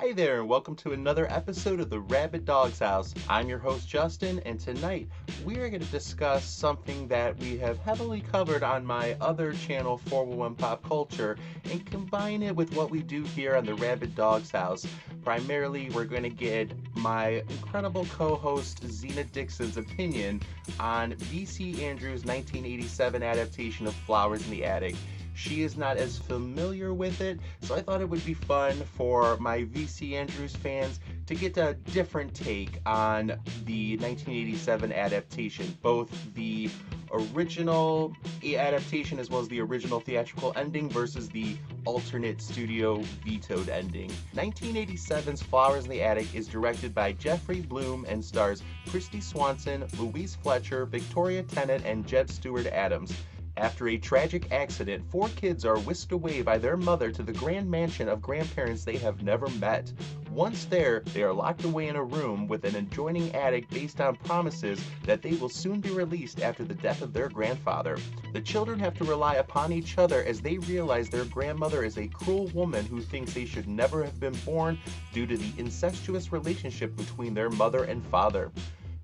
Hi there, and welcome to another episode of the Rabid Dog's House. I'm your host, Justin, and tonight we are going to discuss something that we have heavily covered on my other channel, 411 Pop Culture, and combine it with what we do here on the Rabid Dog's House. Primarily, we're going to get my incredible co-host, Zena Dixon's opinion on V.C. Andrews' 1987 adaptation of Flowers in the Attic. She is not as familiar with it, so I thought it would be fun for my V.C. Andrews fans to get a different take on the 1987 adaptation, both the original adaptation as well as the original theatrical ending versus the alternate studio vetoed ending. 1987's Flowers in the Attic is directed by Jeffrey Bloom and stars Christy Swanson, Louise Fletcher, Victoria Tennant, and Jed Stuart Adams. After a tragic accident, 4 kids are whisked away by their mother to the grand mansion of grandparents they have never met. Once there, they are locked away in a room with an adjoining attic based on promises that they will soon be released after the death of their grandfather. The children have to rely upon each other as they realize their grandmother is a cruel woman who thinks they should never have been born due to the incestuous relationship between their mother and father.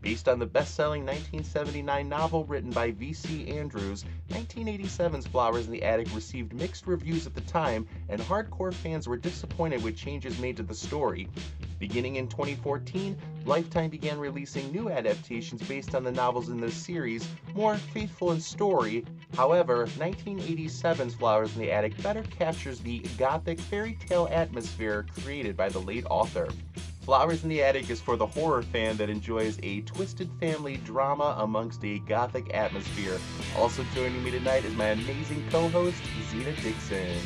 Based on the best-selling 1979 novel written by V.C. Andrews, 1987's Flowers in the Attic received mixed reviews at the time, and hardcore fans were disappointed with changes made to the story. Beginning in 2014, Lifetime began releasing new adaptations based on the novels in this series, more faithful in story. However, 1987's Flowers in the Attic better captures the gothic fairy tale atmosphere created by the late author. Flowers in the Attic is for the horror fan that enjoys a twisted family drama amongst a gothic atmosphere. Also joining me tonight is my amazing co-host, Zena Dixon.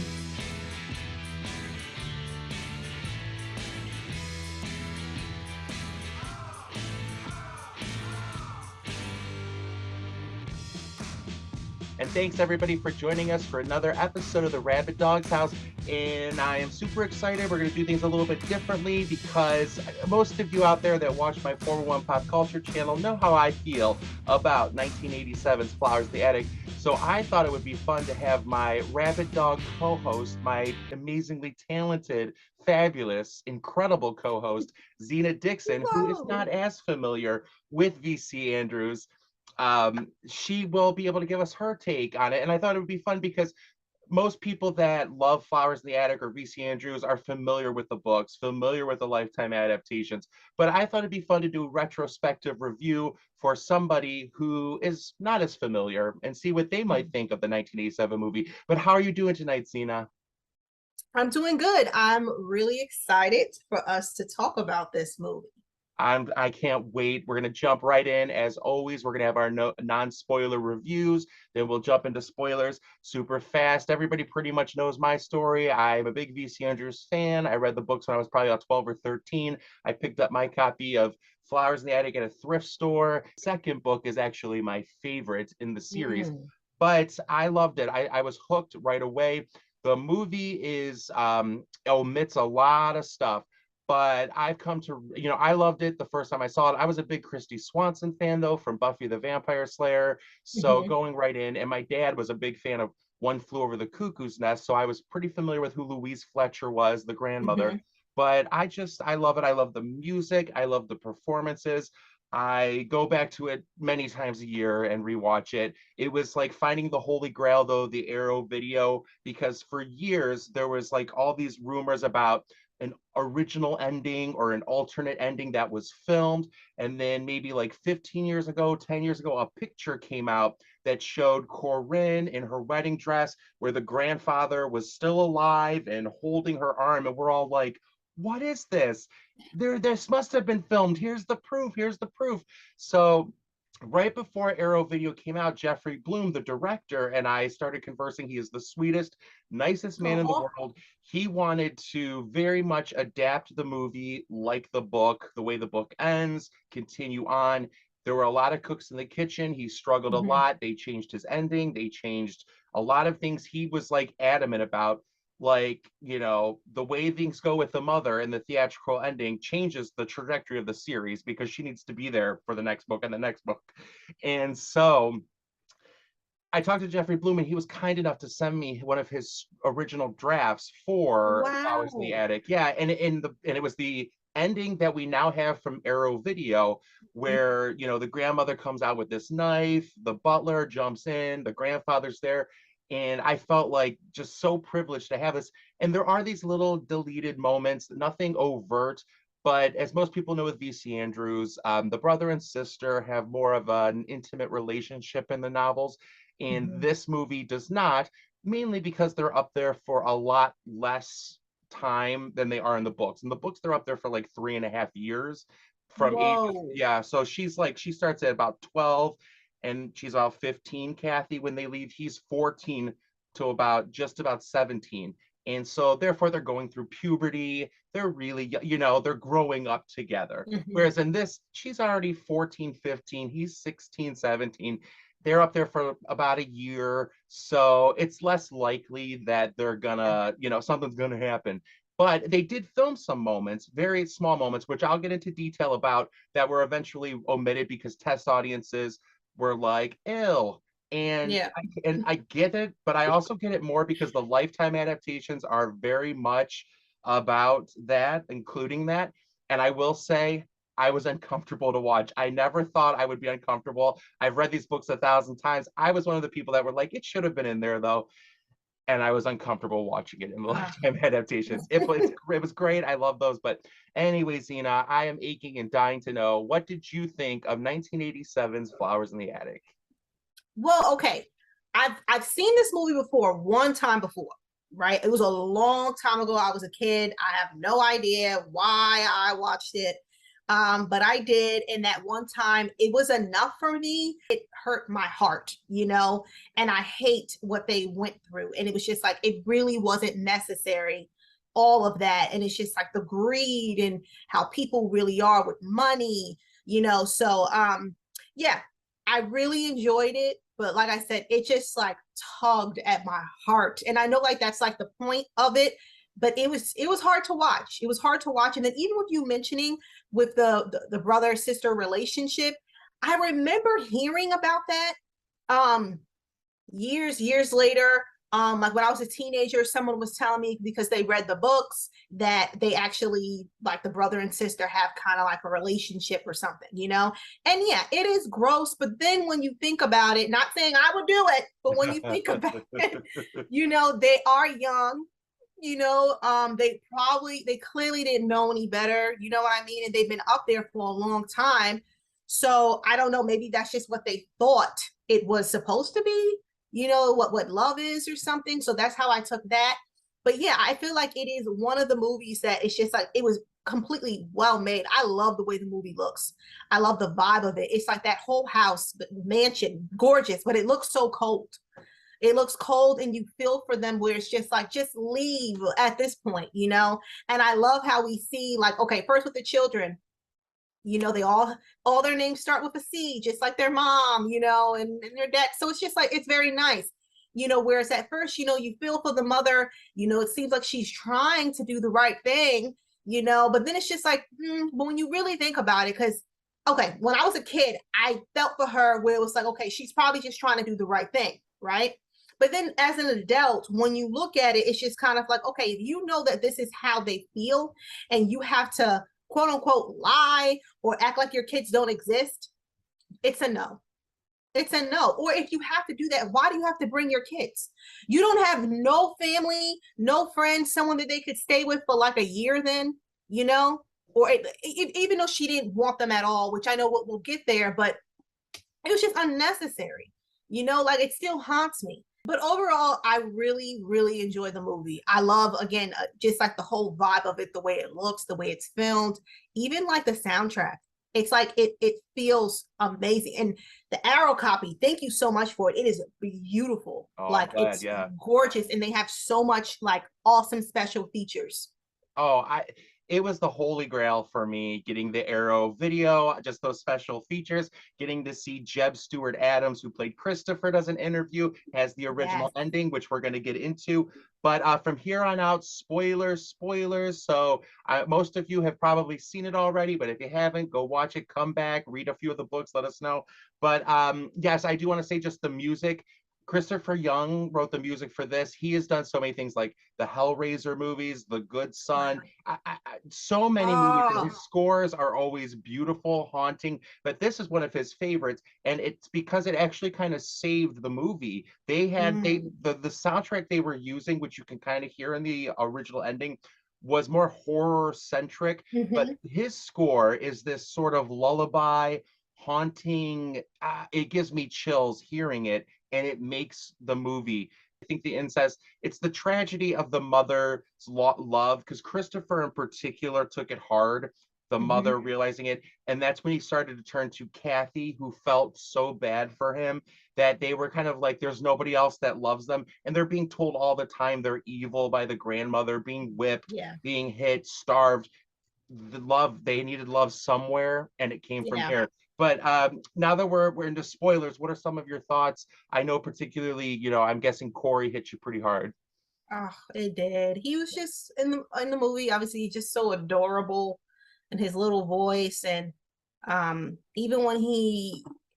And thanks everybody for joining us for another episode of the Rabid Dog's House. And I am super excited. We're going to do things a little bit differently because most of you out there that watch my 411 Pop Culture channel know how I feel about 1987's Flowers in the Attic. So I thought it would be fun to have my Rabid Dog co-host, my amazingly talented, fabulous, incredible co-host, Zena Dixon, who is not as familiar with V.C. Andrews. She will be able to give us her take on it. And I thought it would be fun because most people that love Flowers in the Attic or V.C. Andrews are familiar with the books, familiar with the Lifetime adaptations. But I thought it'd be fun to do a retrospective review for somebody who is not as familiar and see what they might think of the 1987 movie. But how are you doing tonight, Zena? I'm doing good. I'm really excited for us to talk about this movie. I can't wait. We're gonna jump right in. As always, we're gonna have our non-spoiler reviews. Then we'll jump into spoilers super fast. Everybody pretty much knows my story. I'm a big V.C. Andrews fan. I read the books when I was probably about 12 or 13. I picked up my copy of Flowers in the Attic at a thrift store. Second book is actually my favorite in the series, but I loved it. I was hooked right away. The movie is omits a lot of stuff, but I've come to, I loved it the first time I saw it. I was a big Christy Swanson fan, though, from Buffy the Vampire Slayer. So going right in, and my dad was a big fan of One Flew Over the Cuckoo's Nest. So I was pretty familiar with who Louise Fletcher was, the grandmother. But I love it. I love the music. I love the performances. I go back to it many times a year and rewatch it. It was like finding the holy grail, though, the Arrow video, because for years there was like all these rumors about an original ending or an alternate ending that was filmed. And then maybe like 15 years ago, 10 years ago, a picture came out that showed Corinne in her wedding dress where the grandfather was still alive and holding her arm. And we're all like, what is this? This must have been filmed. Here's the proof. Here's the proof. So right before Arrow Video came out, Jeffrey Bloom, the director, and I started conversing. He is the sweetest, nicest man in the world. He wanted to very much adapt the movie like the book, the way the book ends, continue on. There were a lot of cooks in the kitchen. He struggled a lot. They changed his ending. They changed a lot of things he was like adamant about, like, the way things go with the mother and the theatrical ending changes the trajectory of the series because she needs to be there for the next book and the next book. And so I talked to Jeffrey Bloom, and he was kind enough to send me one of his original drafts for Flowers in the Wow. Attic. Yeah, and it was the ending that we now have from Arrow Video, where the grandmother comes out with this knife, the butler jumps in, the grandfather's there, and I felt like just so privileged to have this. And there are these little deleted moments, nothing overt. But as most people know with VC Andrews, the brother and sister have more of an intimate relationship in the novels, and Mhm. this movie does not, mainly because they're up there for a lot less time than they are in the books. In the books, they're up there for like 3.5 years from age, Whoa. yeah. So she starts at about 12 and she's about 15, Kathy, when they leave. He's 14 to about just about 17. And so therefore they're going through puberty. They're really, they're growing up together. Mhm. Whereas in this, she's already 14, 15, he's 16, 17. They're up there for about a year, so it's less likely that they're gonna, something's gonna happen. But they did film some moments, very small moments, which I'll get into detail about, that were eventually omitted because test audiences were like, ill. And Yeah. I get it, but I also get it more because the Lifetime adaptations are very much about that, including that. And I will say, I was uncomfortable to watch. I never thought I would be uncomfortable. I've read these books 1,000 times. I was one of the people that were like, it should have been in there though. And I was uncomfortable watching it in the Uh, Lifetime adaptations. It was great. I love those. But anyway, Zena, I am aching and dying to know, what did you think of 1987's Flowers in the Attic? well, okay. I've seen this movie before, one time before, right? It was a long time ago. I was a kid. I have no idea why I watched it. But I did, and that one time it was enough for me. It hurt my heart, and I hate what they went through. And it was just like it really wasn't necessary, all of that. And it's just like the greed and how people really are with money. So yeah, I really enjoyed it, but like I said, it just like tugged at my heart. And I know like that's like the point of it, but it was hard to watch. It was hard to watch. And then even with you mentioning with the brother sister relationship, I remember hearing about that um years later. Like when I was a teenager, someone was telling me because they read the books that they actually like the brother and sister have kind of like a relationship or something. And yeah, it is gross, but then when you think about it, not saying I would do it, but when you think about it, they are young. They clearly didn't know any better, you know what I mean? And they've been up there for a long time. So I don't know, maybe that's just what they thought it was supposed to be, what love is or something. So that's how I took that. But yeah, I feel like it is one of the movies that it's just like it was completely well made. I love the way the movie looks. I love the vibe of it. It's like that whole house, the mansion, gorgeous, but it looks so cold. It looks cold and you feel for them where it's just like just leave at this point. And I love how we see like, okay, first with the children, they all their names start with a C, just like their mom, and their dad. So it's just like it's very nice. Whereas at first, you feel for the mother, it seems like she's trying to do the right thing, but then it's just like, but when you really think about it, because okay, when I was a kid, I felt for her where it was like, okay, she's probably just trying to do the right thing, right? But then as an adult, when you look at it, it's just kind of like, okay, if you know that this is how they feel and you have to quote unquote lie or act like your kids don't exist, it's a no. It's a no. Or if you have to do that, why do you have to bring your kids? You don't have no family, no friends, someone that they could stay with for like a year then, you know? Or even though she didn't want them at all, which I know we'll get there, but it was just unnecessary. Like it still haunts me. But overall, I really, really enjoy the movie. I love, again, just like the whole vibe of it, the way it looks, the way it's filmed, even like the soundtrack. It's like it feels amazing. And the Arrow copy, thank you so much for it. It is beautiful. Oh, I'm Like glad. it's Yeah. gorgeous, and they have so much like awesome special features. Oh, it was the holy grail for me, getting the Arrow video, just those special features, getting to see Jeb Stuart Adams, who played Christopher, does an interview, has the original Yes. ending, which we're going to get into. But from here on out, spoilers, spoilers. So most of you have probably seen it already, but if you haven't, go watch it, come back, read a few of the books, let us know. But yes, I do want to say just the music. Christopher Young wrote the music for this. He has done so many things like the Hellraiser movies, The Good Son, so many movies. And Oh. his scores are always beautiful, haunting. But this is one of his favorites, and it's because it actually kind of saved the movie. The soundtrack they were using, which you can kind of hear in the original ending, was more horror centric. But Mhm. his score is this sort of lullaby, haunting. It gives me chills hearing it, and it makes the movie. I think the incest, it's the tragedy of the mother's love, because Christopher in particular took it hard, the Mhm. mother realizing it. And that's when he started to turn to Kathy, who felt so bad for him that they were kind of like, there's nobody else that loves them. And they're being told all the time they're evil by the grandmother, being whipped, Yeah. being hit, starved. They needed love somewhere, and it came from Yeah. here. But now that we're into spoilers, what are some of your thoughts? I know particularly, I'm guessing Corey hit you pretty hard. Oh, it did. He was just in the movie, obviously just so adorable and his little voice. And even when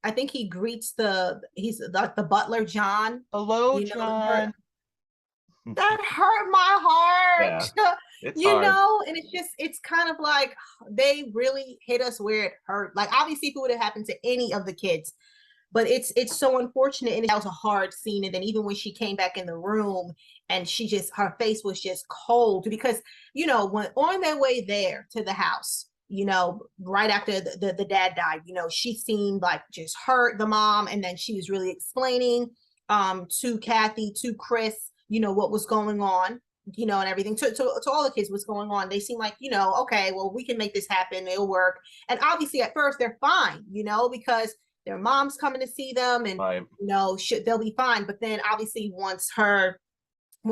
I think he greets he's like the butler John, Hello, you know, her, John. that hurt my Yeah, heart. it's hard. And it's kind of like they really hit us where it hurt. Like obviously if it would have happened to any of the kids, but it's so unfortunate, and that was a hard scene. And then even when she came back in the room and her face was just cold, because when on their way there to the house, right after the dad died, she seemed like just hurt, the mom. And then she was really explaining to Kathy, to Chris, what was going on, and everything to all the kids, what's going on. They seem like, okay, well, we can make this happen, it'll work. And obviously at first they're fine, because their mom's coming to see them, and Right. they'll be fine. But then obviously when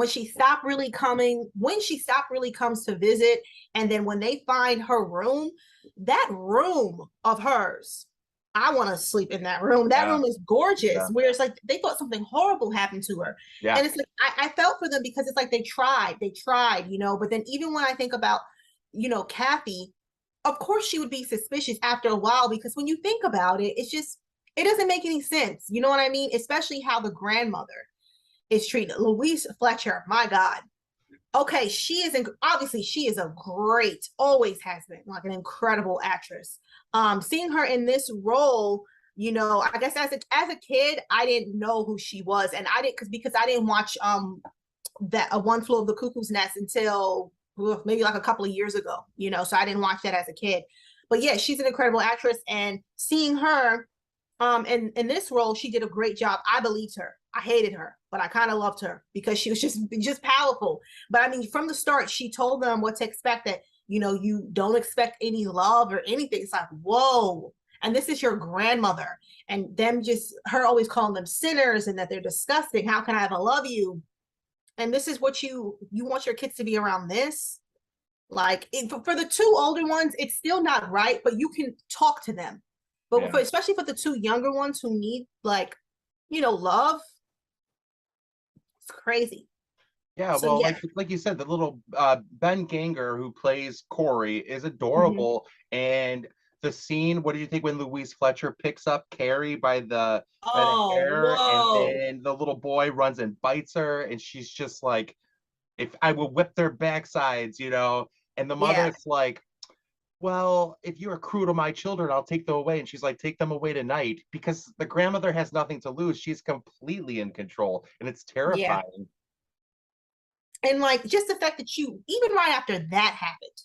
she stopped really comes to visit, and then when they find her room, that room of hers, I want to sleep in that room. That Yeah. room is gorgeous. Yeah. Where it's like they thought something horrible happened to her. Yeah. And it's like I felt for them, because it's like they tried, but then even when I think about, Kathy, of course she would be suspicious after a while, because when you think about it, it doesn't make any sense. You know what I mean? Especially how the grandmother is treated. Louise Fletcher, my God. Okay, obviously she is a great, always has been like an incredible actress. Seeing her in this role, I guess as a kid, I didn't know who she was, and I didn't because I didn't watch that a One Flew of the Cuckoo's Nest until maybe like a couple of years ago, so I didn't watch that as a kid. But yeah, she's an incredible actress, and seeing her in this role, she did a great job. I believed her. I hated her, but I kind of loved her because she was just powerful. But I mean, from the start, she told them what to expect, that you don't expect any love or anything. It's like, whoa. And this is your grandmother, and them just her always calling them sinners and that they're disgusting. How can I ever love you? And this is what you want your kids to be around this? Like for the two older ones, it's still not right, but you can talk to them. But Yeah. especially for the two younger ones who need love, it's crazy. Yeah, So well, yeah. like you said, the little Ben Ganger who plays Corey is Mhm. adorable. And the scene, what do you think when Louise Fletcher picks up Carrie by the Oh, hair, and whoa. then the little boy runs and bites her, and she's just like, "If I will whip their backsides," and the Yeah. mother's like, "Well, if you are cruel to my children, I'll take them away." And she's like, "Take them away tonight," because the grandmother has nothing to lose. She's completely in control, and it's Yeah. terrifying. And like just the fact that you, even right after that happened,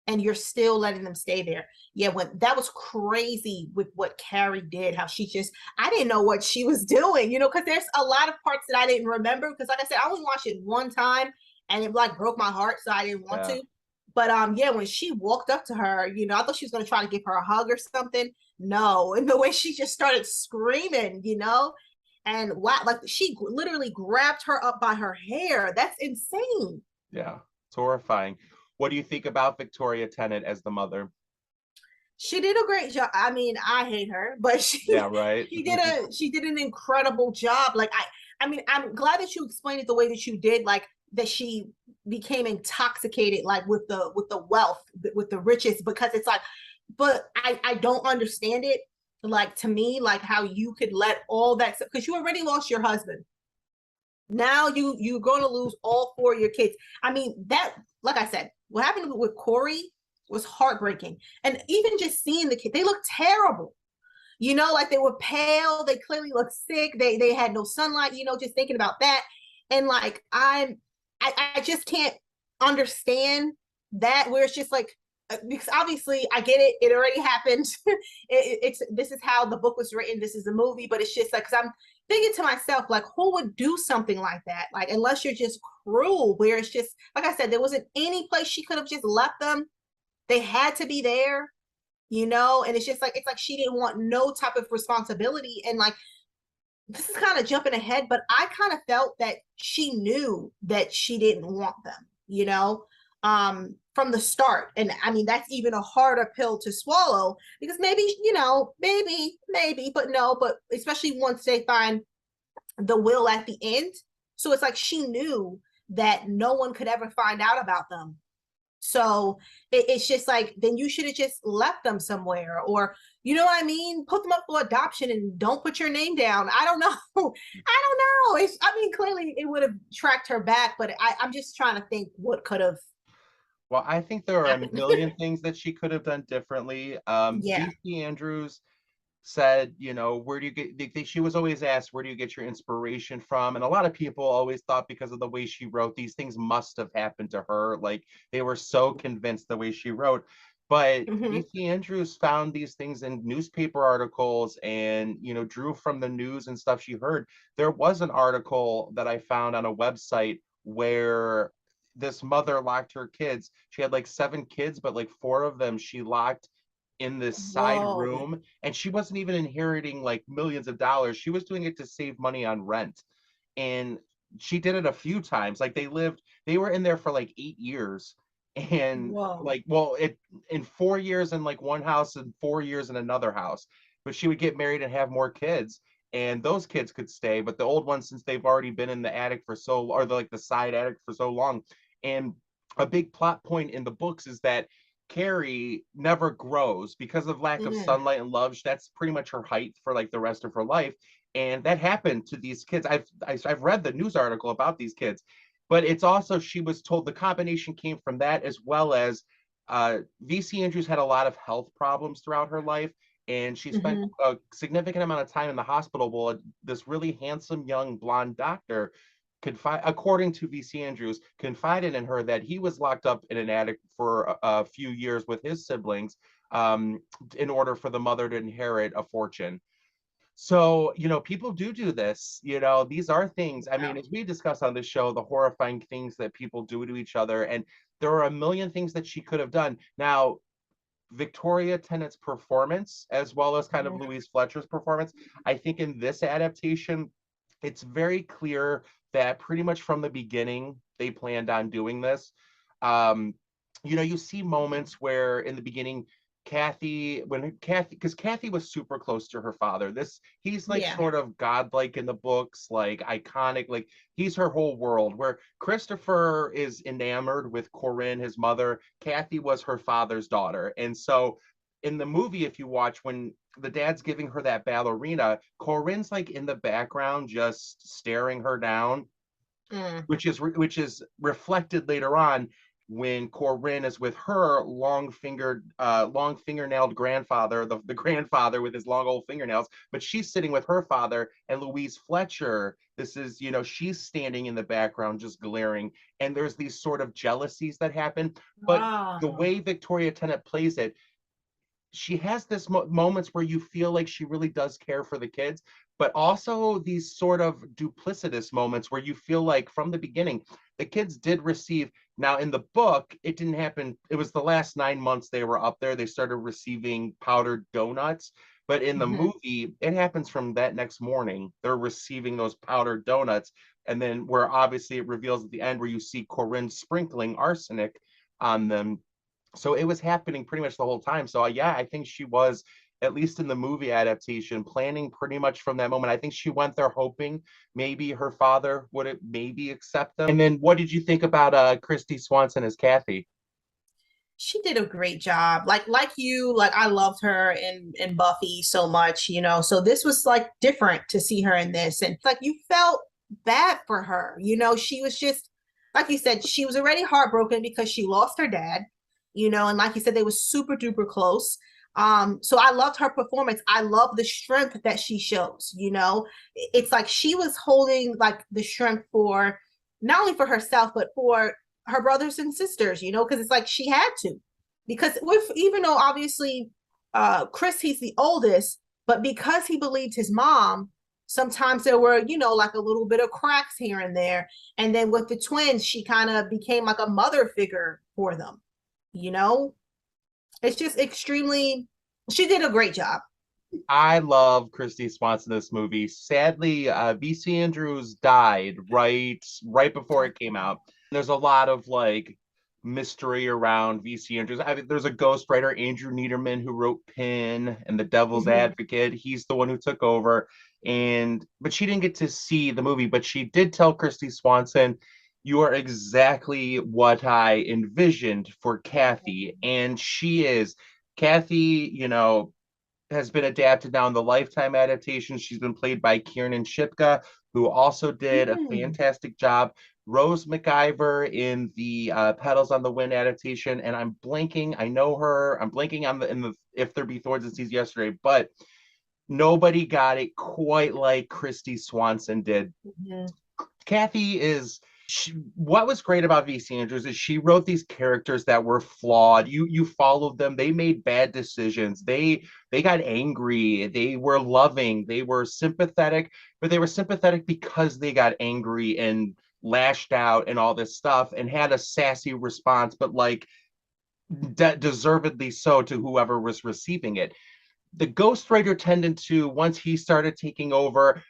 and you're still letting them stay there. Yeah, when that was crazy with what Carrie did, how I didn't know what she was doing, because there's a lot of parts that I didn't remember. Because like I said, I only watched it one time, and it like broke my heart, so I didn't want Yeah. to. But yeah, when she walked up to her, I thought she was gonna try to give her a hug or something. No, and the way she just started screaming, and wow, like she literally grabbed her up by her hair. That's insane. Yeah, it's horrifying. What do you think about Victoria Tennant as the mother? She did a great job. I mean, I hate her, but Yeah, right. she did an incredible job. Like I mean, I'm glad that you explained it the way that you did, like that she became intoxicated like with the wealth, with the riches, because it's like, but I don't understand it. Like, to me, like how you could let all that, because you already lost your husband. Now you're going to lose all four of your kids. I mean, that, like I said, what happened with Corey was heartbreaking. And even just seeing the kid, they look terrible. You know, like they were pale, they clearly looked sick, they had no sunlight, you know, just thinking about that. And like I just can't understand that, where it's just like, because obviously I get it, it already happened. It's, this is how the book was written, this is the movie, but it's just like, because I'm thinking to myself, like, who would do something like that? Like, unless you're just cruel, where it's just, like I said, there wasn't any place she could have just left them. They had to be there, you know. And it's just like, it's like she didn't want no type of responsibility. And like, this is kind of jumping ahead, but I kind of felt that she knew that she didn't want them, you know, from the start. And I mean, that's even a harder pill to swallow, because maybe, you know, maybe, but no, but especially once they find the will at the end. So it's like she knew that no one could ever find out about them. So it's just like, then you should have just left them somewhere, or, you know what I mean? Put them up for adoption and don't put your name down. I don't know. I don't know. It's, I mean, clearly it would have tracked her back, but I'm just trying to think what could have Well, I think there are a happened. million things that she could have done differently. Yeah. VC Andrews said, you know, where do you get, she was always asked, where do you get your inspiration from? And a lot of people always thought because of the way she wrote, these things must have happened to her. Like they were so convinced the way she wrote. But Hmm. VC Andrews found these things in newspaper articles and, you know, drew from the news and stuff she heard. There was an article that I found on a website where this mother locked her kids. She had like 7 kids, but like 4 of them she locked in this side Whoa. room, and she wasn't even inheriting like millions of dollars. She was doing it to save money on rent. And she did it a few times. Like they were in there for like 8 years. And Whoa. like, well, it in 4 years in like one house and 4 years in another house. But she would get married and have more kids. And those kids could stay, but the old ones, since they've already been in the attic for so, or like the side attic for so long. And a big plot point in the books is that Carrie never grows because of lack of Mm. sunlight and love. That's pretty much her height for like the rest of her life. And that happened to these kids. I've read the news article about these kids, but it's also, she was told the combination came from that, as well as VC Andrews had a lot of health problems throughout her life, and she spent Hmm. a significant amount of time in the hospital. Well, this really handsome young blonde doctor according to VC Andrews, confided in her that he was locked up in an attic for a few years with his siblings, um, in order for the mother to inherit a fortune. So, you know, people do this. You know, these are things. I mean, Wow. as we discuss on this show, the horrifying things that people do to each other, and there are a million things that she could have done. Now, Victoria Tennant's performance, as well as kind of Mm. Louise Fletcher's performance, I think in this adaptation, it's very clear that pretty much from the beginning they planned on doing this. Um, you know, you see moments where in the beginning, because Kathy was super close to her father. He's like Yeah. sort of godlike in the books, like iconic, like he's her whole world. Where Christopher is enamored with Corinne, his mother. Kathy was her father's daughter. And so in the movie, if you watch, when the dad's giving her that ballerina, Corinne's like in the background just staring her down, Mm. which is reflected later on when Corinne is with her long fingernailed grandfather, the grandfather with his long old fingernails, but she's sitting with her father. And Louise Fletcher, this is, you know, she's standing in the background just glaring, and there's these sort of jealousies that happen. But the Wow. way Victoria Tennant plays it, she has this moments where you feel like she really does care for the kids, but also these sort of duplicitous moments where you feel like from the beginning the kids did receive. Now in the book it didn't happen, it was the last 9 months they were up there they started receiving powdered donuts, but in the Hmm. movie it happens from that next morning they're receiving those powdered donuts. And then where obviously it reveals at the end where you see Corinne sprinkling arsenic on them. So it was happening pretty much the whole time. So yeah, I think she was, at least in the movie adaptation, planning pretty much from that moment. I think she went there hoping maybe her father would maybe accept them. And then what did you think about Christy Swanson as Kathy? She did a great job. Like you, like I loved her in Buffy so much, you know. So this was like different to see her in this. And like you felt bad for her. You know, she was just like you said, she was already heartbroken because she lost her dad, you know, and like you said, they were super duper close. So I loved her performance. I love the strength that she shows, you know. It's like she was holding like the strength for not only for herself, but for her brothers and sisters, you know, because it's like she had to. Because with even though obviously Chris, he's the oldest, but because he believed his mom, sometimes there were, you know, like a little bit of cracks here and there. And then with the twins, she kind of became like a mother figure for them, you know? It's just extremely, she did a great job. I love Christy Swanson in this movie. Sadly, VC Andrews died right before it came out. There's a lot of like mystery around VC Andrews. I mean, there's a ghostwriter, Andrew Niederman, who wrote Pin and The Devil's Mhm. Advocate. He's the one who took over. But she didn't get to see the movie, but she did tell Christy Swanson, "You are exactly what I envisioned for Kathy." And she is. Kathy, has been adapted now in the Lifetime adaptation. She's been played by Kiernan Shipka, who also did a Mm. fantastic job. Rose McIver in the Petals on the Wind adaptation, and I'm blanking. I know her. I'm blanking on the in the If There Be Thorns and Seas yesterday, but nobody got it quite like Christy Swanson did. Mhm. Kathy is what was great about VC Andrews is she wrote these characters that were flawed. You followed them. They made bad decisions. They got angry. They were loving. They were sympathetic, but they were sympathetic because they got angry and lashed out and all this stuff and had a sassy response, but like deservedly so to whoever was receiving it. The ghostwriter tended to, once he started taking over,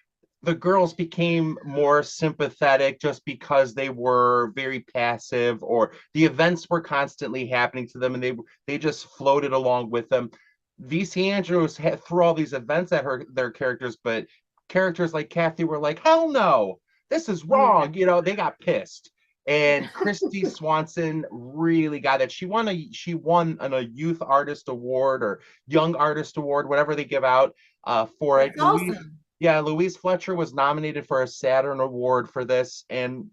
the girls became more sympathetic just because they were very passive or the events were constantly happening to them and they just floated along with them. VC Andrews threw all these events at their characters, but characters like Kathy were like, hell no, this is Yeah. wrong. They got pissed. And Christy Swanson really got it. She won a Youth Artist Award or Young Artist Award, whatever they give out for it. That's awesome. Louise Fletcher was nominated for a Saturn Award for this, and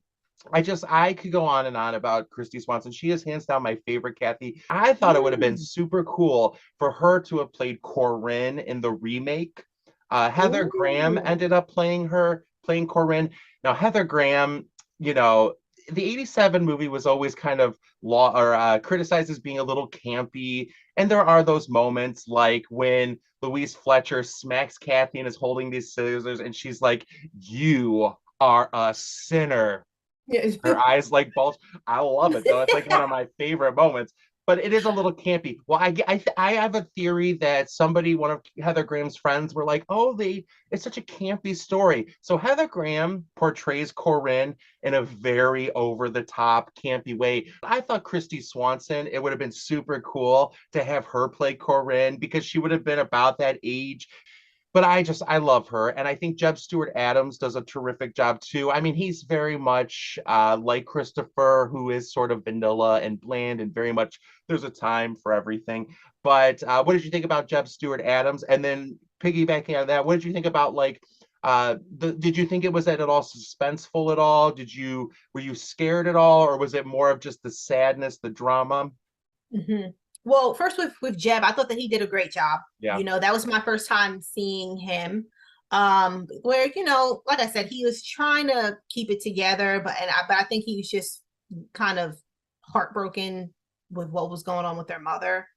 I could go on and on about Christy Swanson. She is hands down my favorite Kathy. I thought it would have been Mm. super cool for her to have played Corinne in the remake. Heather Graham Ooh. ended up playing Corinne. Now Heather Graham, you know, the '87 movie was always kind of criticized as being a little campy, and there are those moments like when Louise Fletcher smacks Kathy and is holding these scissors, and she's like, "You are a sinner." Yeah. Her eyes like bulge. I love it though. It's like one of my favorite moments. But it is a little campy. Well, I have a theory that one of Heather Graham's friends, were like, "Oh, it's such a campy story." So Heather Graham portrays Corinne in a very over the top, campy way. I thought Christy Swanson, it would have been super cool to have her play Corinne because she would have been about that age, but I love her, and I think Jeb Stuart Adams does a terrific job too. I mean, he's very much like Christopher, who is sort of vanilla and bland, and very much there's a time for everything. But what did you think about Jeb Stuart Adams? And then piggybacking on that, what did you think about like did you think it was at all suspenseful at all? Were you scared at all, or was it more of just the sadness, the drama? Mhm. Well, first with Jeb, I thought that he did a great job. Yeah. You know, that was my first time seeing him. Where, you know, like I said, he was trying to keep it together, but I think he was just kind of heartbroken with what was going on with their mother.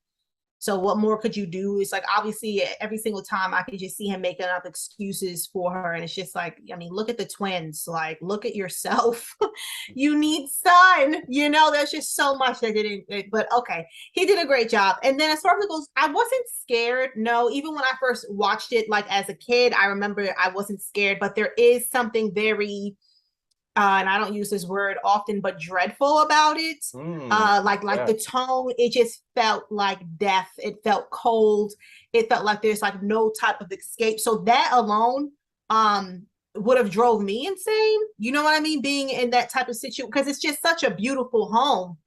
So what more could you do? It's like obviously every single time I could just see him making up excuses for her. And it's just like, I mean, look at the twins, like look at yourself. You need son. You know, there's just so much that didn't, but okay, he did a great job. And then as far as it goes, I wasn't scared. No, even when I first watched it, like as a kid, I remember I wasn't scared, but there is something very and I don't use this word often, but dreadful about it. Like Yeah. the tone, it just felt like death. It felt cold. It felt like there's like no type of escape. So that alone would have drove me insane. You know what I mean? Being in that type of situation because it's just such a beautiful home.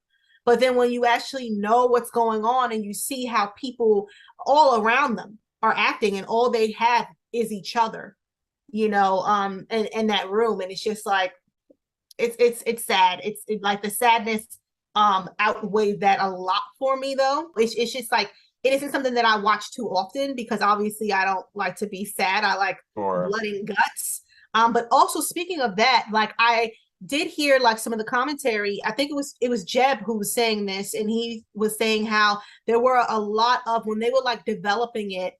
But then when you actually know what's going on and you see how people all around them are acting and all they have is each other, in that room. And it's just like, it's sad. Like the sadness outweighed that a lot for me though. It's just like, it isn't something that I watch too often because obviously I don't like to be sad. I like blood and guts. But also speaking of that, like I did hear like some of the commentary. I think it was Jeb who was saying this, and he was saying how there were a lot of, when they were like developing it,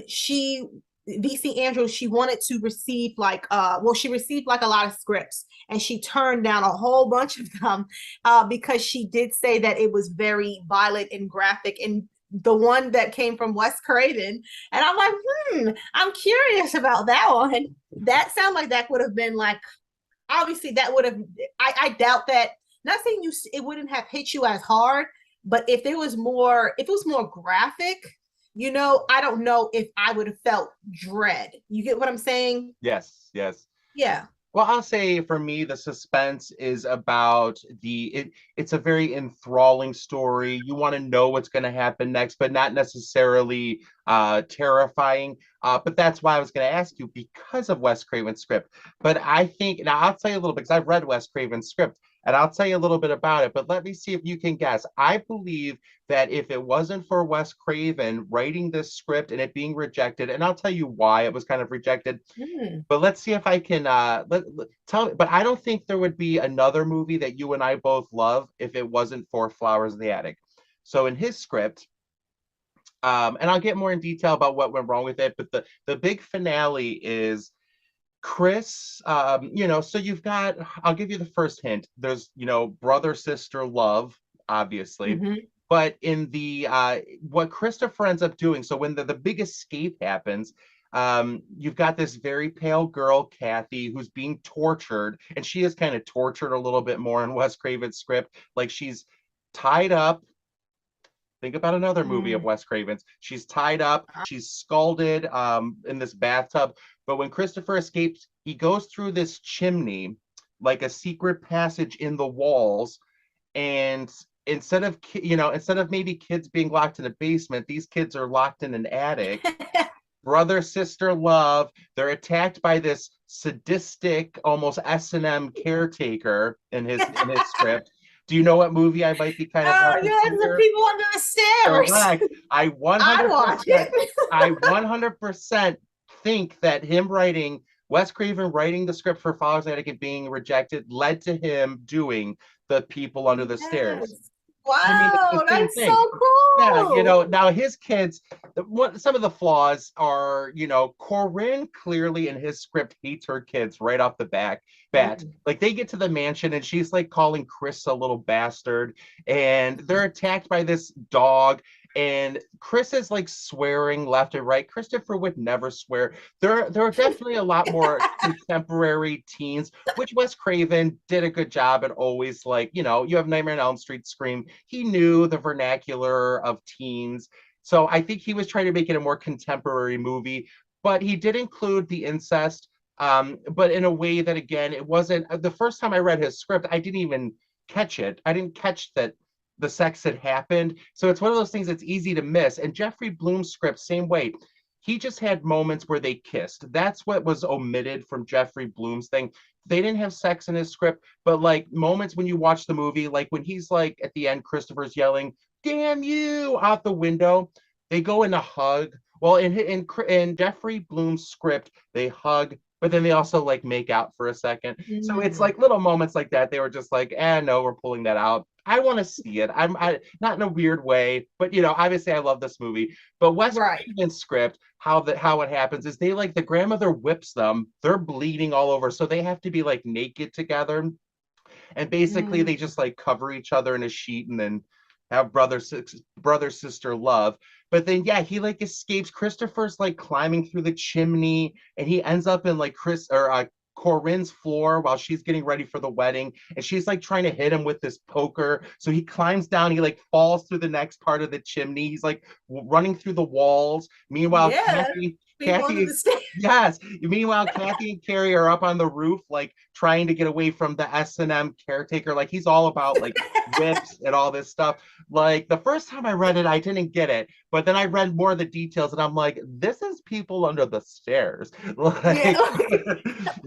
she VC Andrews, she wanted to receive like she received like a lot of scripts and she turned down a whole bunch of them because she did say that it was very violent and graphic, and the one that came from Wes Craven, and I'm like, I'm curious about that one. That sounded like that would have been like, obviously that would have, I doubt that, not saying it wouldn't have hit you as hard, but if it was more graphic, I don't know if I would have felt dread. You get what I'm saying? Yes. Yeah. Well, I'll say for me, the suspense is about it's a very enthralling story. You want to know what's going to happen next, but not necessarily terrifying. But that's why I was going to ask you, because of Wes Craven's script. But I think, now I'll tell you a little bit, because I've read Wes Craven's script, and I'll tell you a little bit about it, but let me see if you can guess. I believe that if it wasn't for Wes Craven writing this script and it being rejected, and I'll tell you why it was kind of rejected, but let's see if I can tell. But I don't think there would be another movie that you and I both love if it wasn't for Flowers in the Attic. So in his script, and I'll get more in detail about what went wrong with it, but the big finale is Chris, so you've got, I'll give you the first hint. There's, brother, sister, love, obviously. But in the, what Christopher ends up doing, so when the big escape happens, you've got this very pale girl, Kathy, who's being tortured, and she is kind of tortured a little bit more in Wes Craven's script. Like she's tied up. Think about another movie of Wes Craven's. She's tied up, she's scalded in this bathtub. But when Christopher escapes, he goes through this chimney, like a secret passage in the walls. And instead of maybe kids being locked in a basement, these kids are locked in an attic. Brother, sister, love. They're attacked by this sadistic, almost S&M caretaker in his script. Do you know what movie I might be kind of? Oh, yes, the people under the stairs. Correct. I 100% think that Wes Craven writing the script for Flowers in the Attic and being rejected led to him doing the people under the stairs. Wow, that's so cool. Yeah, now his kids, some of the flaws are, Corinne clearly in his script hates her kids right off the bat. Like they get to the mansion and she's like calling Chris a little bastard, and they're attacked by this dog. And Chris is like swearing left and right. Christopher would never swear. There are definitely a lot more contemporary teens, which Wes Craven did a good job at always, like, you have Nightmare on Elm Street, Scream. He knew the vernacular of teens. So I think he was trying to make it a more contemporary movie, but he did include the incest, but in a way that, again, it wasn't, the first time I read his script, I didn't even catch it. I didn't catch that the sex had happened. So it's one of those things that's easy to miss. And Jeffrey Bloom's script, same way. He just had moments where they kissed. That's what was omitted from Jeffrey Bloom's thing. They didn't have sex in his script, but like moments when you watch the movie, like when he's like at the end, Christopher's yelling, "Damn you," out the window, they go in a hug. Well, in Jeffrey Bloom's script, they hug, but then they also like make out for a second. So it's like little moments like that. They were just like, no, we're pulling that out. I want to see it. I not in a weird way, but obviously I love this movie. But Wes Craven's script, how it happens is they like the grandmother whips them. They're bleeding all over, so they have to be like naked together, and basically they just like cover each other in a sheet and then have brother sister love. But then he like escapes. Christopher's like climbing through the chimney, and he ends up in like Corinne's floor while she's getting ready for the wedding, and she's like trying to hit him with this poker. So he climbs down, he like falls through the next part of the chimney. He's like running through the walls. Meanwhile, People under the stairs. Yes. Meanwhile, Kathy and Carrie are up on the roof, like trying to get away from the S&M caretaker. Like he's all about like whips and all this stuff. Like the first time I read it, I didn't get it, but then I read more of the details, and I'm like, this is people under the stairs. Yeah, Like,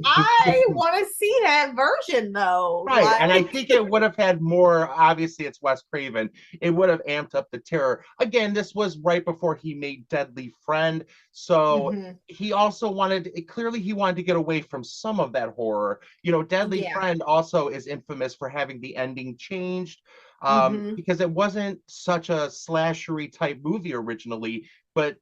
I want to see that version though. right. And I think it would have had more, obviously, it's Wes Craven. It would have amped up the terror. Again, this was right before he made Deadly Friend. So he also clearly, he wanted to get away from some of that horror. You know, Deadly Friend also is infamous for having the ending changed because it wasn't such a slashery type movie originally, but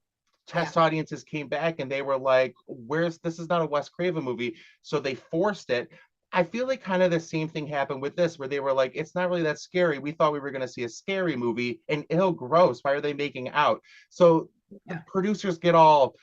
test audiences came back and they were like, this is not a Wes Craven movie. So they forced it. I feel like kind of the same thing happened with this, where they were like, it's not really that scary. We thought we were going to see a scary movie, and gross. Why are they making out? So the producers get all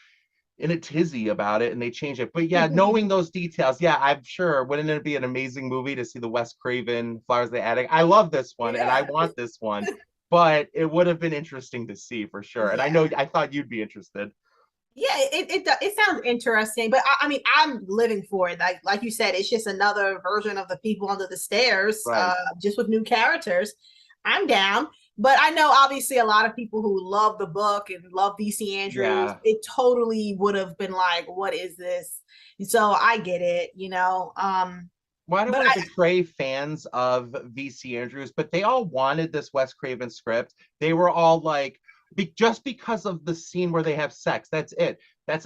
in a tizzy about it and they change it. But yeah, knowing those details, I'm sure, wouldn't it be an amazing movie to see the Wes Craven Flowers of the Attic? I love this one and I want this one, but it would have been interesting to see for sure. And I thought you'd be interested. Yeah, it sounds interesting, but I mean, I'm living for it. Like you said, it's just another version of the people under the stairs, right. Just with new characters. I'm down, but I know obviously a lot of people who love the book and love VC Andrews. It totally would have been like, what is this? So I get it, you know. Well, I don't want to betray fans of VC Andrews, but they all wanted this Wes Craven script. They were all like, just because of the scene where they have sex, that's it.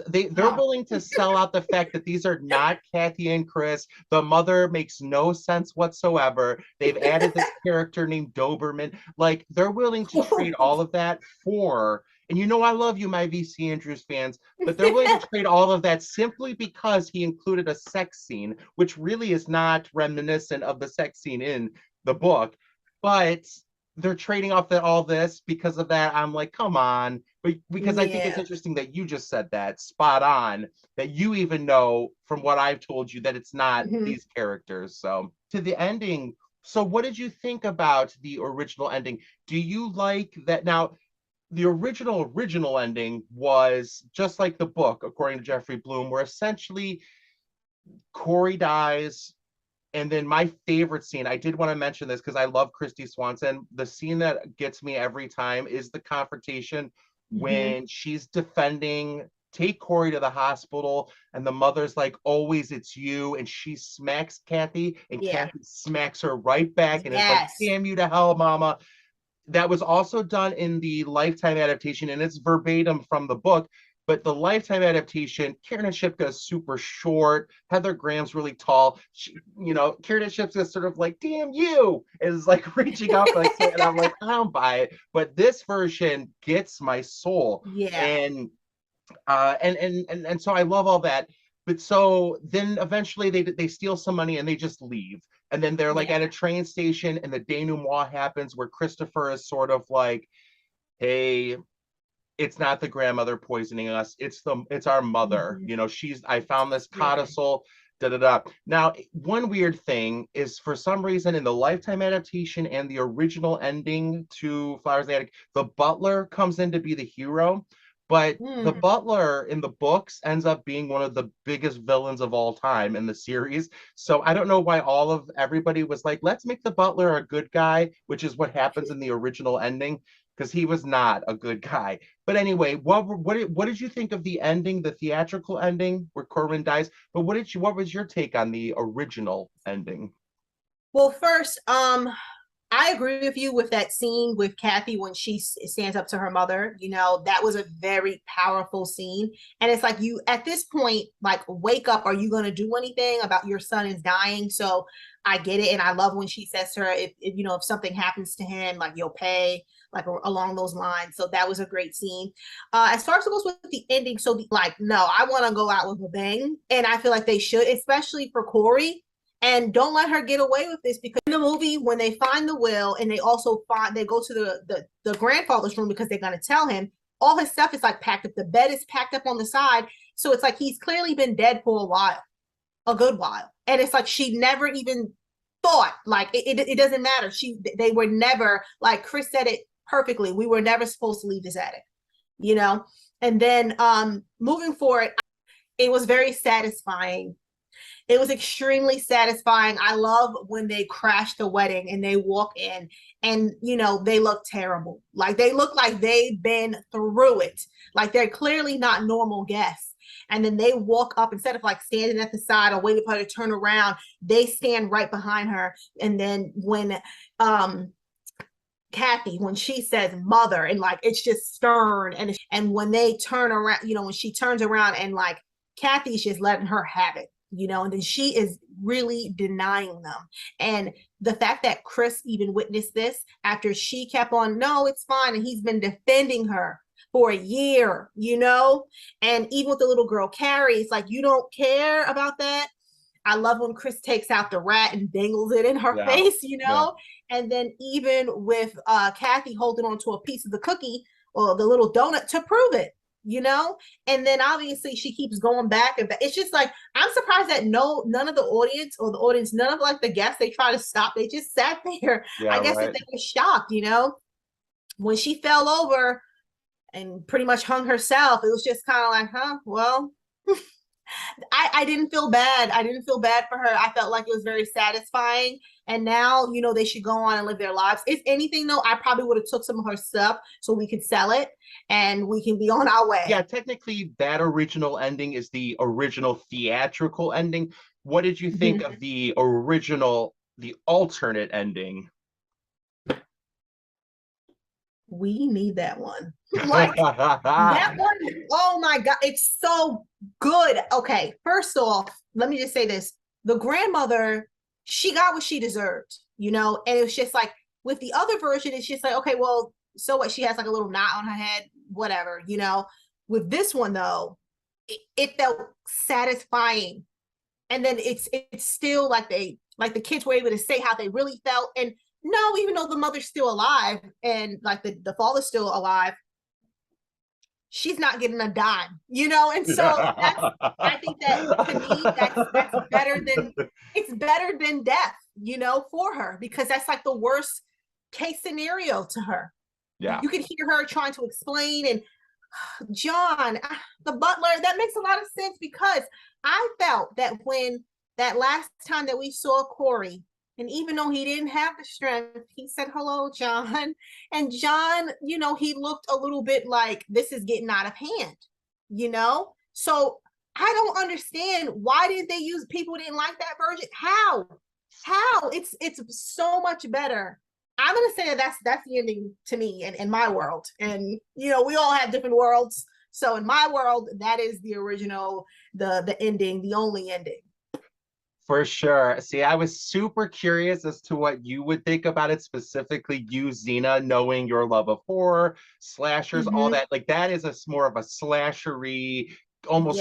They're willing to sell out the fact that these are not Kathy and Chris. The mother makes no sense whatsoever. They've added this character named Doberman. Like, they're willing to trade all of that for, and you know I love you, my VC Andrews fans, but they're willing to trade all of that simply because he included a sex scene, which really is not reminiscent of the sex scene in the book. But they're trading off all this because of that. I'm like, come on. But because I think it's interesting that you just said that, spot on, that you even know from what I've told you that it's not these characters. So to the ending. So what did you think about the original ending? Do you like that? Now, the original ending was just like the book, according to Jeffrey Bloom, where essentially Corey dies. And then my favorite scene, I did want to mention this because I love Christy Swanson. The scene that gets me every time is the confrontation when she's defending, take Corey to the hospital, and the mother's like, always it's you. And she smacks Kathy, and Kathy smacks her right back. And it's like, damn you to hell, mama. That was also done in the Lifetime adaptation, and it's verbatim from the book. But the Lifetime adaptation, Kiernan Shipka is super short. Heather Graham's really tall. Kiernan Shipka is sort of like, damn you, is like reaching out like, and I'm like, I don't buy it. But this version gets my soul. And so I love all that. But so then eventually they steal some money and they just leave. And then they're like at a train station, and the denouement happens where Christopher is sort of like, hey, it's not the grandmother poisoning us. It's our mother. I found this codicil, Now, one weird thing is, for some reason in the Lifetime adaptation and the original ending to Flowers of the Attic, the butler comes in to be the hero. But the butler in the books ends up being one of the biggest villains of all time in the series. So I don't know why everybody was like, let's make the butler a good guy, which is what happens in the original ending, because he was not a good guy. But anyway, what did you think of the ending, the theatrical ending where Corbin dies? But what was your take on the original ending? Well, first, I agree with you with that scene with Kathy when she stands up to her mother. That was a very powerful scene. And it's like, you, at this point, like, wake up. Are you going to do anything about your son is dying? So I get it. And I love when she says to her, if something happens to him, like, you'll pay, like, along those lines. So that was a great scene. As far as it goes with the ending, no, I want to go out with a bang. And I feel like they should, especially for Corey. And don't let her get away with this, because in the movie, when they find the will, and they go to the grandfather's room because they're going to tell him, all his stuff is like packed up. The bed is packed up on the side. So it's like he's clearly been dead for a good while. And it's like she never even thought, like, it doesn't matter. They were never, like Chris said it perfectly, we were never supposed to leave this attic, And then moving forward, it was very satisfying. It was extremely satisfying. I love when they crash the wedding and they walk in and, you know, they look terrible. Like they look like they've been through it. Like they're clearly not normal guests. And then they walk up instead of like standing at the side or waiting for her to turn around, they stand right behind her. And then when Kathy, when she says mother, and like it's just stern, and when they turn around, you know, when she turns around and like Kathy's just letting her have it, you know, and then she is really denying them. And the fact that Chris even witnessed this after she kept on, no, it's fine, and he's been defending her for a year, you know, and even with the little girl Carrie, it's like you don't care about that. I love when Chris takes out the rat and dangles it in her face, you know? Yeah. And then even with Kathy holding on to a piece of the cookie or the little donut to prove it, you know? And then obviously she keeps going back and back. It's just like, I'm surprised that none of the audience or the audience, none of like the guests, they try to stop. They just sat there. Yeah, I guess right. That they were shocked, you know? When she fell over and pretty much hung herself, it was just kind of like, huh, well... I didn't feel bad. I didn't feel bad for her. I felt like it was very satisfying. And now, you know, they should go on and live their lives. If anything, though, I probably would have took some of her stuff so we could sell it and we can be on our way. Yeah, technically, that original ending is the original theatrical ending. What did you think of the original, the alternate ending? We need that one. Like that one, oh my God, it's so good. Okay, first off, let me just say this. The grandmother, she got what she deserved, you know, and it was just like with the other version, it's just like, okay, well, so what? She has like a little knot on her head, whatever, you know. With this one though, it felt satisfying. And then it's still like the kids were able to say how they really felt. And no, even though the mother's still alive and like the father's still alive, she's not getting a dime, you know? And so I think that to me, that's better than death, you know, for her, because that's like the worst case scenario to her. Yeah. You could hear her trying to explain, and John, the butler, that makes a lot of sense, because I felt that when that last time that we saw Corey, and even though he didn't have the strength, he said, hello, John. And John, you know, he looked a little bit like this is getting out of hand, you know? So I don't understand, why didn't they use, people didn't like that version? How? It's so much better. I'm going to say that that's the ending to me in my world. And, you know, we all have different worlds. So in my world, that is the original, the ending, the only ending. For sure. See, I was super curious as to what you would think about it, specifically you, Zena, knowing your love of horror, slashers, all that. Like that is more of a slashery, almost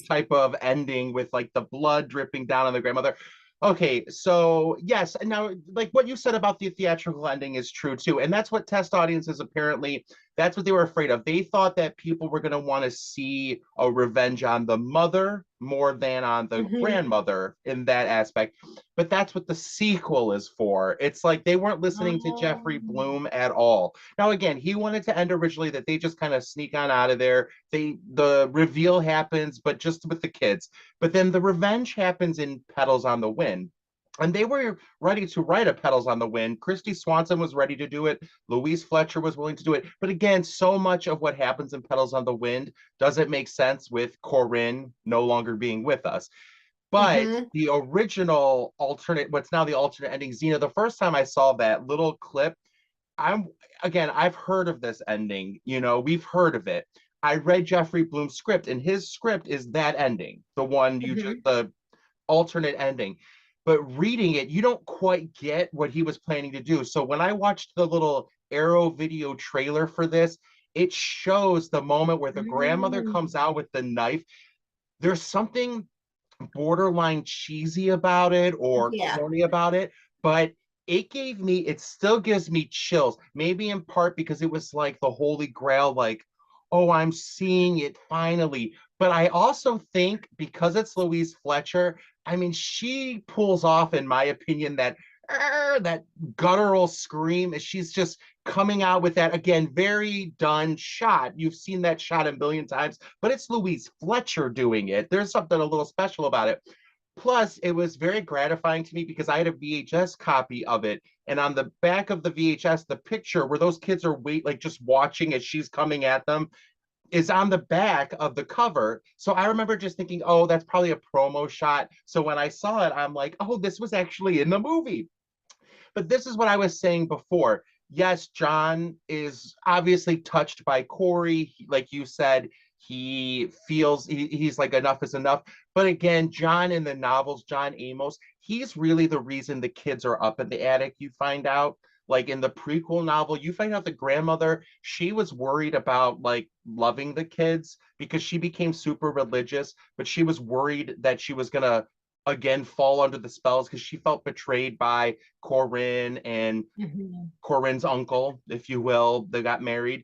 type of ending with like the blood dripping down on the grandmother. Okay, so yes, and now like what you said about the theatrical ending is true too, and that's what test audiences apparently, that's what they were afraid of. They thought that people were going to want to see a revenge on the mother more than on the grandmother in that aspect, but that's what the sequel is for. It's like they weren't listening to Jeffrey Bloom at all. Now again, he wanted to end originally that they just kind of sneak on out of there. The reveal happens, but just with the kids. But then the revenge happens in Petals on the Wind. And they were ready to write a Petals on the Wind. Christy Swanson was ready to do it. Louise Fletcher was willing to do it. But again, so much of what happens in Petals on the Wind doesn't make sense with Corinne no longer being with us. But the original alternate, what's now the alternate ending, Zena, the first time I saw that little clip, I've heard of this ending. You know, we've heard of it. I read Jeffrey Bloom's script, and his script is that ending, the one the alternate ending. But reading it, you don't quite get what he was planning to do. So when I watched the little Arrow video trailer for this, it shows the moment where the grandmother comes out with the knife. There's something borderline cheesy about it or corny about it, but it still gives me chills. Maybe in part because it was like the Holy Grail, like, oh, I'm seeing it finally. But I also think because it's Louise Fletcher, I mean, she pulls off, in my opinion, that that guttural scream as she's just coming out with that, again, very done shot. You've seen that shot a million times, but it's Louise Fletcher doing it. There's something a little special about it. Plus, it was very gratifying to me because I had a VHS copy of it. And on the back of the VHS, the picture where those kids are like just watching as she's coming at them is on the back of the cover. So I remember just thinking, oh, that's probably a promo shot. So when I saw it, I'm like, oh, this was actually in the movie. But this is what I was saying before. Yes, John is obviously touched by Corey. Like you said, he feels he's like, enough is enough. But again, John in the novels, John Amos, he's really the reason the kids are up in the attic, you find out. Like in the prequel novel, you find out the grandmother, she was worried about like loving the kids because she became super religious, but she was worried that she was gonna again fall under the spells because she felt betrayed by Corinne and Corinne's uncle, if you will. They got married.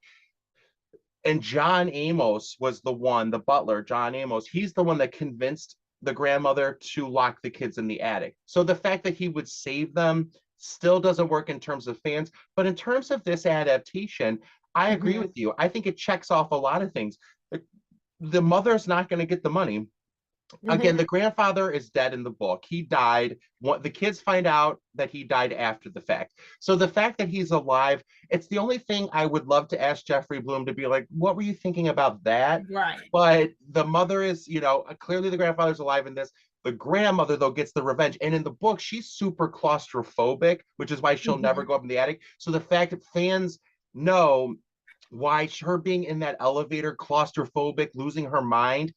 And John Amos was the one, the butler, John Amos, he's the one that convinced the grandmother to lock the kids in the attic. So the fact that he would save them still doesn't work in terms of fans. But in terms of this adaptation, I agree with you. I think it checks off a lot of things. The mother's not going to get the money. Again, the grandfather is dead in the book. He died. The kids find out that he died after the fact. So the fact that he's alive, it's the only thing I would love to ask Jeffrey Bloom to be like, what were you thinking about that? Right. But the mother is, clearly the grandfather's alive in this. The grandmother, though, gets the revenge. And in the book, she's super claustrophobic, which is why she'll never go up in the attic. So the fact that fans know why her being in that elevator, claustrophobic, losing her mind,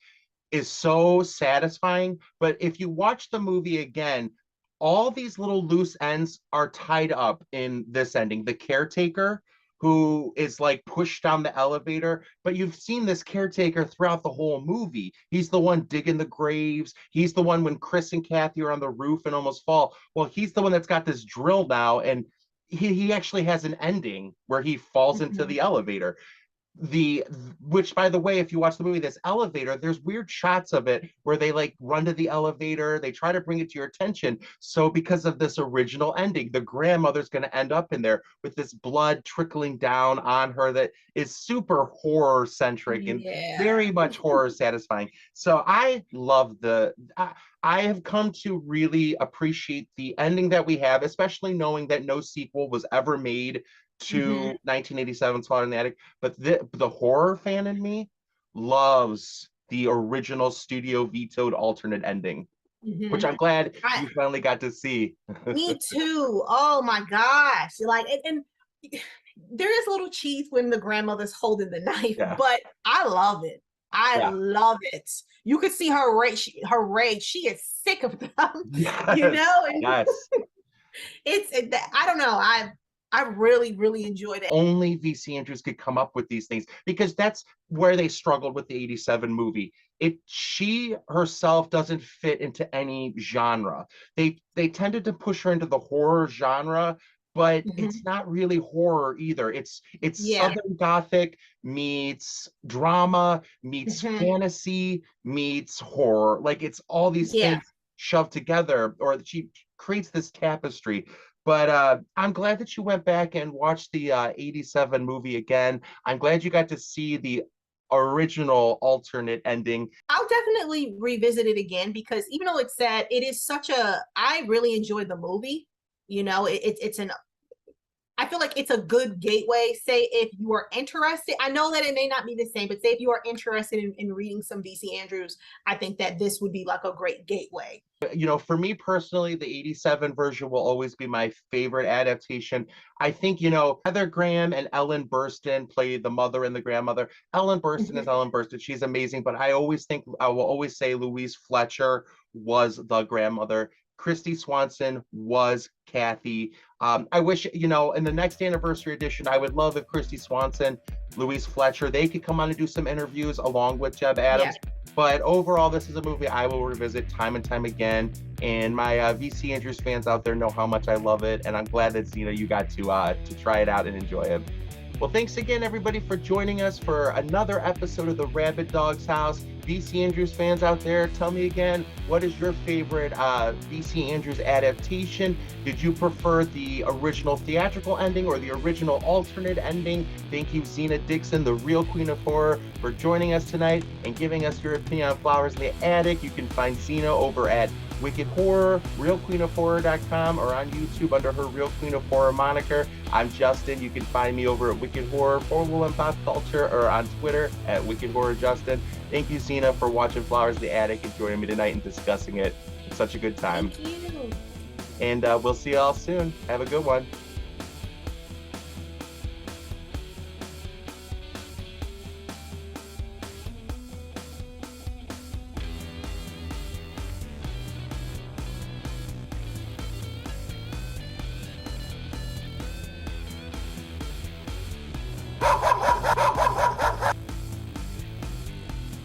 is so satisfying. But if you watch the movie again, all these little loose ends are tied up in this ending. The caretaker, who is like pushed down the elevator, but you've seen this caretaker throughout the whole movie. He's the one digging the graves. He's the one when Chris and Kathy are on the roof and almost fall. Well, he's the one that's got this drill now, and he actually has an ending where he falls into the elevator. Which, by the way, if you watch the movie, this elevator, there's weird shots of it where they like run to the elevator, they try to bring it to your attention. So because of this original ending, the grandmother's going to end up in there with this blood trickling down on her that is super horror centric and very much horror satisfying. So I love I have come to really appreciate the ending that we have, especially knowing that no sequel was ever made to 1987 Slaughter in the Attic. But the horror fan in me loves the original studio vetoed alternate ending, which I'm glad you finally got to see. Me too. Oh my gosh. Like, and there is a little cheese when the grandmother's holding the knife, but I love it. I love it. You could see her rage. She is sick of them, And I don't know. I really, really enjoyed it. Only V.C. Andrews could come up with these things because that's where they struggled with the 87 movie. She herself doesn't fit into any genre. They tended to push her into the horror genre, but it's not really horror either. It's Southern Gothic meets drama, meets fantasy, meets horror. Like it's all these things shoved together, or she creates this tapestry. But I'm glad that you went back and watched the 87 movie again. I'm glad you got to see the original alternate ending. I'll definitely revisit it again because even though it's sad, it is I really enjoyed the movie. I feel like it's a good gateway. Say if you are interested, I know that it may not be the same, but say if you are interested in reading some V.C. Andrews, I think that this would be like a great gateway. For me personally, the 87 version will always be my favorite adaptation. I think, Heather Graham and Ellen Burstyn play the mother and the grandmother. Ellen Burstyn is Ellen Burstyn. She's amazing, but I will always say Louise Fletcher was the grandmother. Christy Swanson was Kathy. I wish, in the next anniversary edition, I would love if Christy Swanson, Louise Fletcher, they could come on and do some interviews along with Jeb Adams. Yeah. But overall, this is a movie I will revisit time and time again. And my V.C. Andrews fans out there know how much I love it. And I'm glad that, Zena, you got to try it out and enjoy it. Well, thanks again, everybody, for joining us for another episode of the Rabid Dog's House. VC Andrews fans out there, tell me again, what is your favorite VC Andrews adaptation? Did you prefer the original theatrical ending or the original alternate ending? Thank you, Zena Dixon, the real queen of horror, for joining us tonight and giving us your opinion on Flowers in the Attic. You can find Zena over at Wicked Horror, realqueenofhorror.com, or on YouTube under her Real Queen of Horror moniker. I'm Justin. You can find me over at Wicked Horror, 411 Pop Culture, or on Twitter at Wicked Horror Justin. Thank you, Zena, for watching Flowers in the Attic and joining me tonight and discussing it. It's such a good time. Thank you. And we'll see you all soon. Have a good one.